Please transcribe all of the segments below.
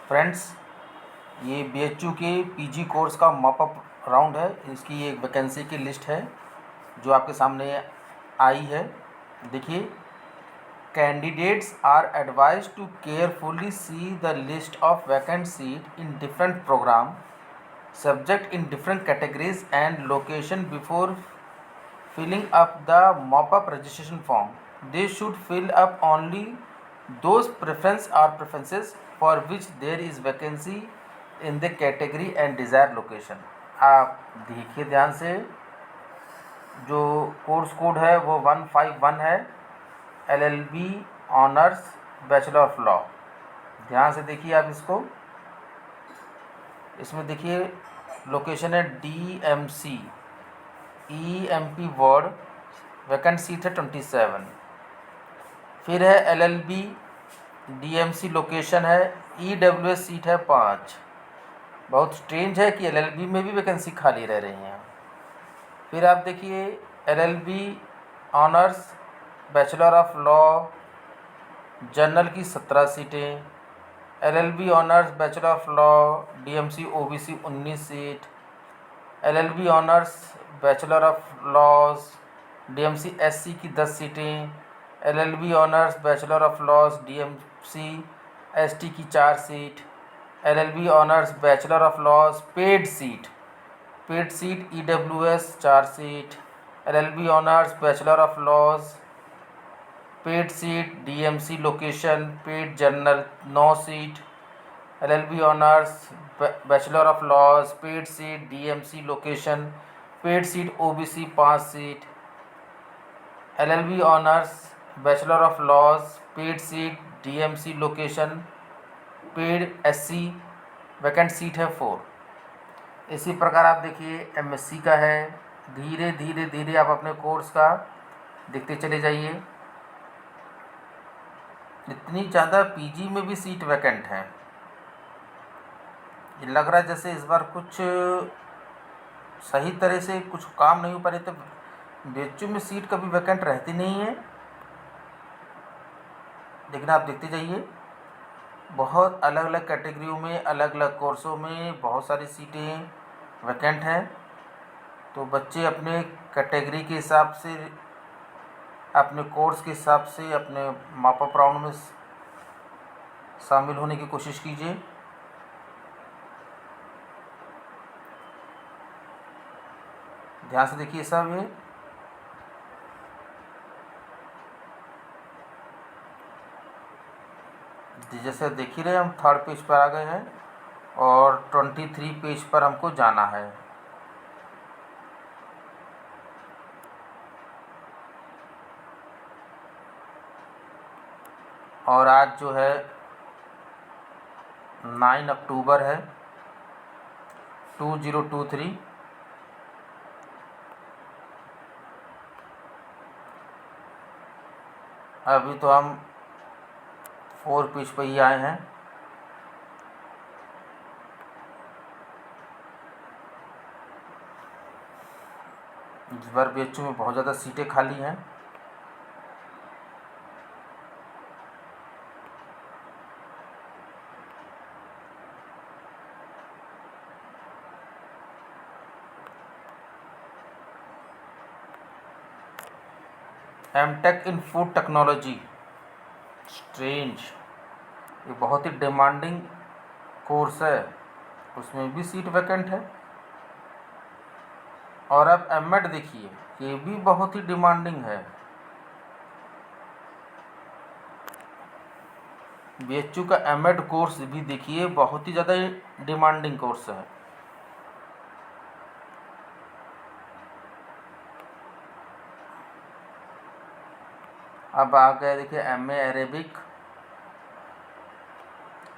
Friends, ये BHU के PG course का मॉपअप राउंड है। इसकी एक वैकेंसी की लिस्ट है जो आपके सामने आई है। देखिए, candidates are advised to carefully see the list of vacant seat in different program subject in different categories and location before filling up the mop-up registration form. They should fill up only those preferences for which there is vacancy in the category and desired location. आप देखिए ध्यान से, जो course code है वो 151 है, LLB honours bachelor of law. ध्यान से देखिए आप इसको। इसमें देखिए लोकेशन है DMC EMP ward, vacant seat है 27। फिर है LLB DMC लोकेशन है, EWS सीट है 5। बहुत स्ट्रेंज है कि LLB में भी वैकेंसी खाली रह रही हैं। फिर आप देखिए LLB honours bachelor of law general की 17 सीटें, LLB honours bachelor of law DMC OBC 19 seat, LLB honours bachelor of laws DMC SC की 10 सीटें, LLB honours bachelor of laws DMC ST की 4 seat, LLB honours bachelor of laws paid seat EWS 4 seat, LLB honours bachelor of laws paid seat DMC location paid general 9 seat, LLB honours bachelor of laws paid seat DMC location paid seat OBC 5 seat, LLB honours bachelor of laws paid seat DMC location paid SC vacant seat है 4। इसी प्रकार आप देखिए MSc का है। धीरे धीरे धीरे आप अपने कोर्स का देखते चले जाइए। इतनी ज़्यादा PG में भी सीट वैकेंट हैं, ये लग रहा है जैसे इस बार कुछ सही तरह से कुछ काम नहीं हो पा रहे। तो BHU में सीट कभी वैकेंट रहती नहीं है, लेकिन आप देखते जाइए बहुत अलग अलग कैटेगरियों में अलग अलग कोर्सों में बहुत सारी सीटें वैकेंट हैं। तो बच्चे अपने कैटेगरी के हिसाब से, अपने कोर्स के हिसाब से अपने मॉपअप राउंड में शामिल होने की कोशिश कीजिए। ध्यान से देखिए सब। ये जैसे देख ही रहे हम 3rd पेज पर आ गए हैं और 23 पेज पर हमको जाना है। और आज जो है 9 अक्टूबर है 2023। अभी तो हम 4 पेज पर ही आए हैं। इस बार BHU में बहुत ज़्यादा सीटें खाली हैं। MTech इन फूड टेक्नोलॉजी, स्ट्रेंज, ये बहुत ही डिमांडिंग कोर्स है, उसमें भी सीट वैकेंट है। और अब M.Ed देखिए, ये भी बहुत ही डिमांडिंग है। BHU का M.Ed कोर्स भी देखिए बहुत ही ज़्यादा डिमांडिंग कोर्स है। अब आ गया देखिए MA Arabic,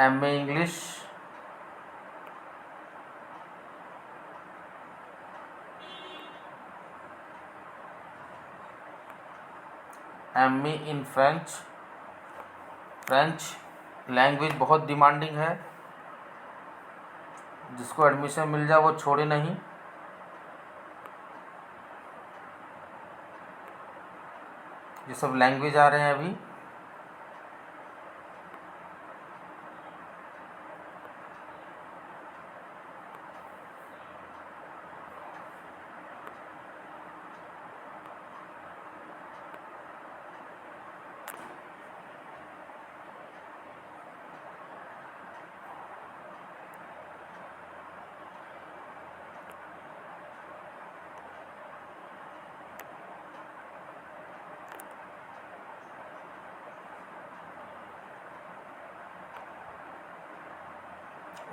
MA English, MA in French language बहुत डिमांडिंग है। जिसको एडमिशन मिल जाए वो छोड़े नहीं। ये सब लैंग्वेज आ रहे हैं अभी।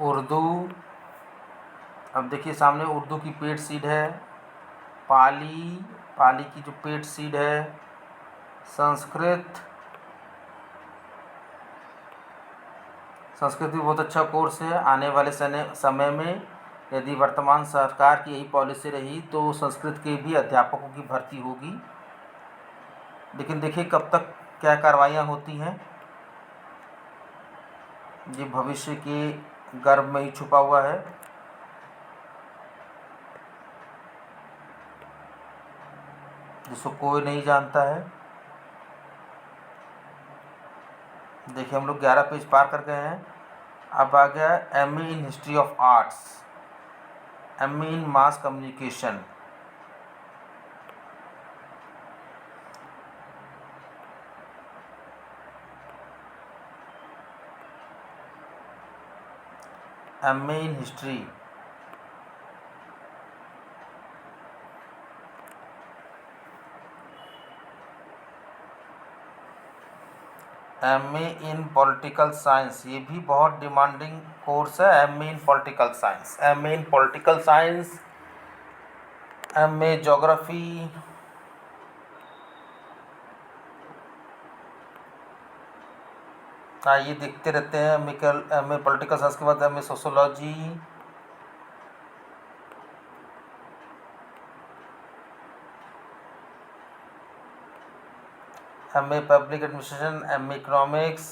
उर्दू, अब देखिए सामने उर्दू की पेड सीड है। पाली, पाली की जो पेड सीड है। संस्कृत, संस्कृत भी बहुत अच्छा कोर्स है। आने वाले समय में यदि वर्तमान सरकार की यही पॉलिसी रही तो संस्कृत के भी अध्यापकों की भर्ती होगी। लेकिन देखिए कब तक क्या कार्रवाइयाँ होती हैं, ये भविष्य के गर्भ में ही छुपा हुआ है। जिसको कोई नहीं जानता है। देखिए हम लोग 11 पेज पार कर गए हैं। अब आ गया MA in history of arts, MA in mass communication. MA in history, MA in political science, ये भी बहुत डिमांडिंग कोर्स है। MA इन पॉलिटिकल साइंस, MA इन पॉलिटिकल साइंस, MA ज्योग्राफी, ये देखते रहते हैं। MA पॉलिटिकल साइंस के बाद MA sociology, MA public administration, MA economics,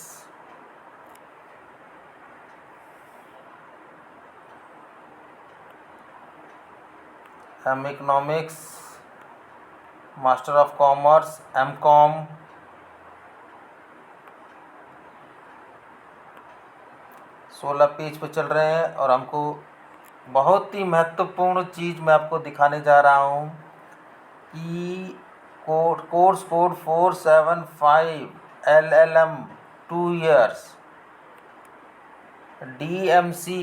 MA economics, master of commerce, MCOM, सोलह पेज पे चल रहे हैं। और हमको बहुत ही महत्वपूर्ण चीज़ मैं आपको दिखाने जा रहा हूँ कि course code 475 LLM 2 years, DMC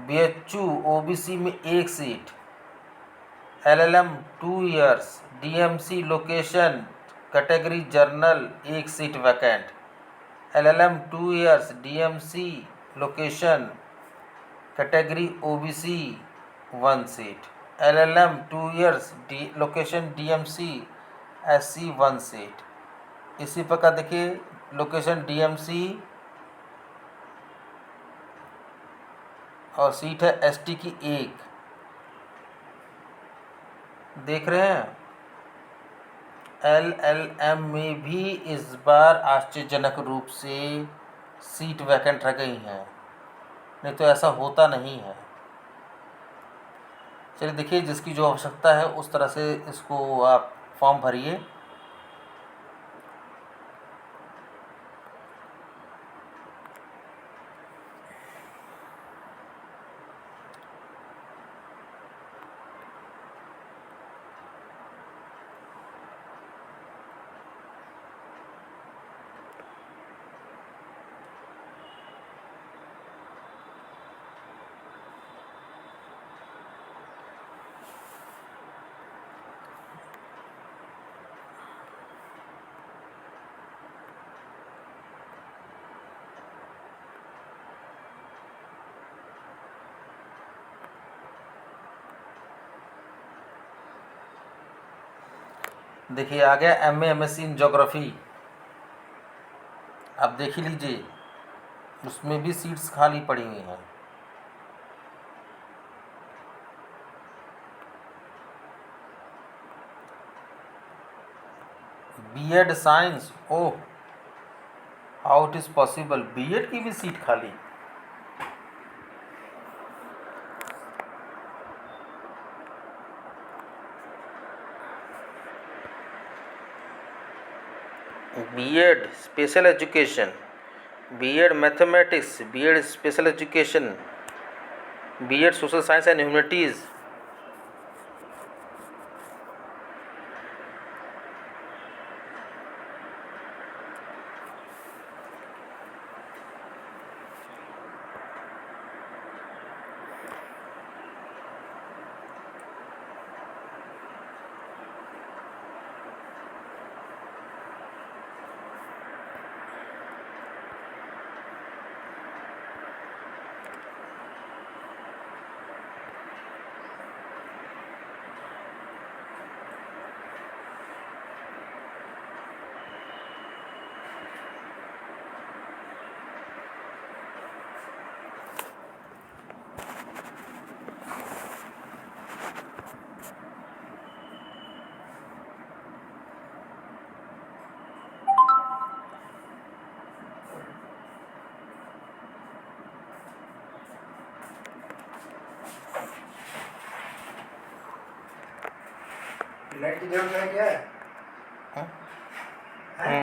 BHU OBC में 1 seat, LLM 2 years, DMC location category general 1 seat vacant, LLM 2 years DMC location category OBC 1 seat, LLM 2 years location DMC SC 1 seat. इसी प्रकार देखिए लोकेशन DMC और seat है ST की 1। देख रहे हैं LLM में भी इस बार आश्चर्यजनक रूप से सीट वैकेंट रह गई हैं, नहीं तो ऐसा होता नहीं है। चलिए देखिए जिसकी जो आवश्यकता है उस तरह से इसको आप फॉर्म भरिए। देखिए आ गया MA MSc इन ज्योग्राफी। अब देख ही लीजिए उसमें भी सीट्स खाली पड़ी हुई हैं। B.Ed science, oh how it is possible, B.Ed की भी सीट खाली। B.Ed special education, B.Ed mathematics, B.Ed special education, B.Ed social science and humanities. Light की जरूरत है क्या है? हैं?